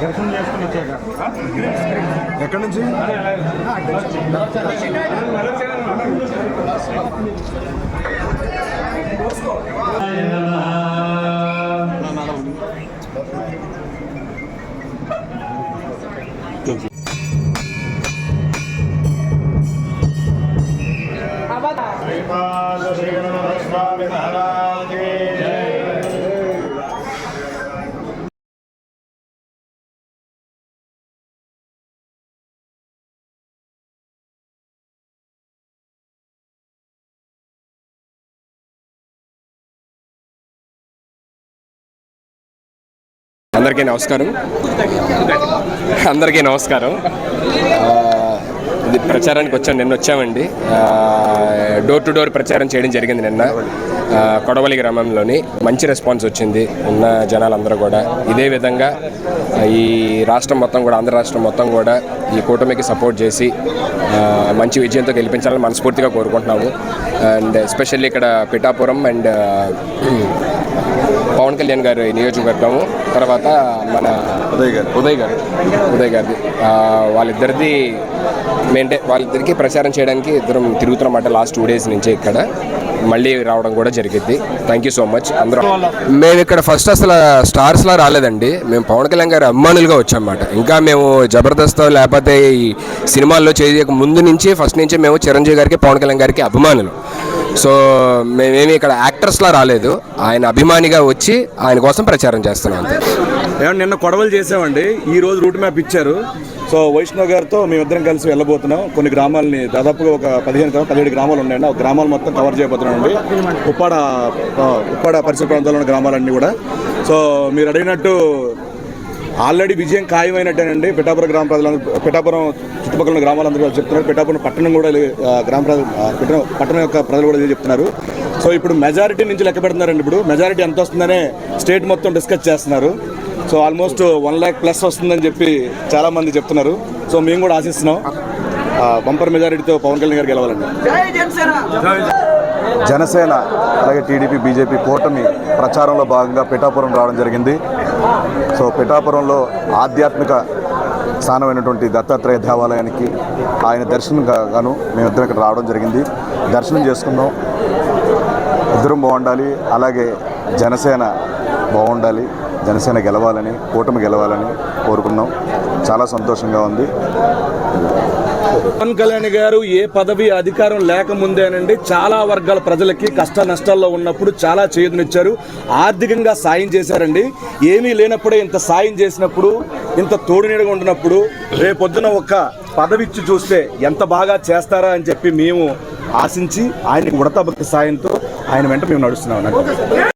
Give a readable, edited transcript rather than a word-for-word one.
దర్శనం చేసుకుని వచ్చాక ఎక్కడి నుంచి అందరికీ నమస్కారం. ఇది ప్రచారానికి వచ్చాను. నిన్న వచ్చామండి. డోర్ టు డోర్ ప్రచారం చేయడం జరిగింది నిన్న కొడవలి గ్రామంలోని. మంచి రెస్పాన్స్ వచ్చింది. ఉన్న జనాలందరూ కూడా ఇదే విధంగా ఈ రాష్ట్రం మొత్తం కూడా, ఆంధ్ర రాష్ట్రం మొత్తం కూడా ఈ కూటమికి సపోర్ట్ చేసి మంచి విజయంతో గెలిపించాలని మనస్ఫూర్తిగా కోరుకుంటున్నాము. అండ్ ఎస్పెషల్లీ ఇక్కడ పిఠాపురం అండ్ పవన్ కళ్యాణ్ గారి నియోజకవర్గము, తర్వాత మన ఉదయ్ గారిది వాళ్ళిద్దరికీ ప్రచారం చేయడానికి ఇద్దరం తిరుగుతున్నమాట లాస్ట్ 2 days నుంచి. ఇక్కడ మళ్ళీ రావడం కూడా జరిగింది. Thank you so much. అందరం మేము ఇక్కడ ఫస్ట్ అసలు స్టార్స్లా రాలేదండి. మేము పవన్ కళ్యాణ్ గారి అభిమానులుగా వచ్చామన్నమాట. ఇంకా మేము జబర్దస్త్ లేకపోతే ఈ సినిమాల్లో చేయక ముందు నుంచి ఫస్ట్ నుంచి మేము చిరంజీవి గారికి, పవన్ కళ్యాణ్ గారికి అభిమానులు. సో మేమేమి ఇక్కడ యాక్టర్స్లా రాలేదు. ఆయన అభిమానిగా వచ్చి ఆయన కోసం ప్రచారం చేస్తున్నాం అంతే. నిన్న కొడవలు చేసామండి. ఈరోజు రూట్ మ్యాప్ ఇచ్చారు. సో వైష్ణవ్ గారితో మేమిద్దరం కలిసి వెళ్ళబోతున్నాం. కొన్ని గ్రామాలని, దాదాపుగా ఒక 17 గ్రామాలు ఉన్నాయండి. ఆ గ్రామాలు మొత్తం కవర్ చేయబోతున్నామండి. ఉప్పాడ పరిసర ప్రాంతాల్లో ఉన్న గ్రామాలన్నీ కూడా. సో మీరు అడిగినట్టు ఆల్రెడీ విజయం ఖాయమైనట్టేనండి. పిఠాపురం గ్రామ ప్రజలందరూ, పిఠాపురం చుట్టుపక్కల ఉన్న గ్రామాలందరూ చెప్తున్నారు. పిఠాపురం పట్టణం కూడా, పట్టణం యొక్క ప్రజలు కూడా చెప్తున్నారు. సో ఇప్పుడు మెజారిటీ నుంచి లెక్క పెడుతున్నారండి. ఇప్పుడు మెజారిటీ ఎంత వస్తుందనే స్టేట్ మొత్తం డిస్కస్ చేస్తున్నారు. సో ఆల్మోస్ట్ 1 lakh ప్లస్ వస్తుందని చెప్పి చాలామంది చెప్తున్నారు. సో మేము కూడా ఆశిస్తున్నాం బంపర్ మెజారిటీతో పవన్ కళ్యాణ్ గారు గెలవాలండి. జనసేన అలాగే టీడీపీ, బీజేపీ కూటమి ప్రచారంలో భాగంగా పిఠాపురం రావడం జరిగింది. సో పిఠాపురంలో ఆధ్యాత్మిక స్థానమైనటువంటి దత్తాత్రేయ దేవాలయానికి ఆయన దర్శనం గాను మేమిద్దరం ఇక్కడ రావడం జరిగింది. దర్శనం చేసుకున్నాం. ఇద్దరం బాగుండాలి, అలాగే జనసేన బాగుండాలి, జనసేన గెలవాలని, కూటమి గెలవాలని కోరుకున్నాం. చాలా సంతోషంగా ఉంది. పవన్ కళ్యాణ్ గారు ఏ పదవి అధికారం లేకముందేనండి చాలా వర్గాల ప్రజలకి కష్ట నష్టాల్లో ఉన్నప్పుడు చాలా చేయూతనిచ్చారు. ఆర్థికంగా సాయం చేశారండి. ఏమీ లేనప్పుడే ఇంత సాయం చేసినప్పుడు, ఇంత తోడునీడగా ఉంటున్నప్పుడు రేపొద్దున ఒక్క పదవి ఇచ్చి చూస్తే ఎంత బాగా చేస్తారా అని చెప్పి మేము ఆశించి ఆయనకి ఉడతా భక్తి సాయంతో ఆయన వెంట మేము నడుస్తున్నాం.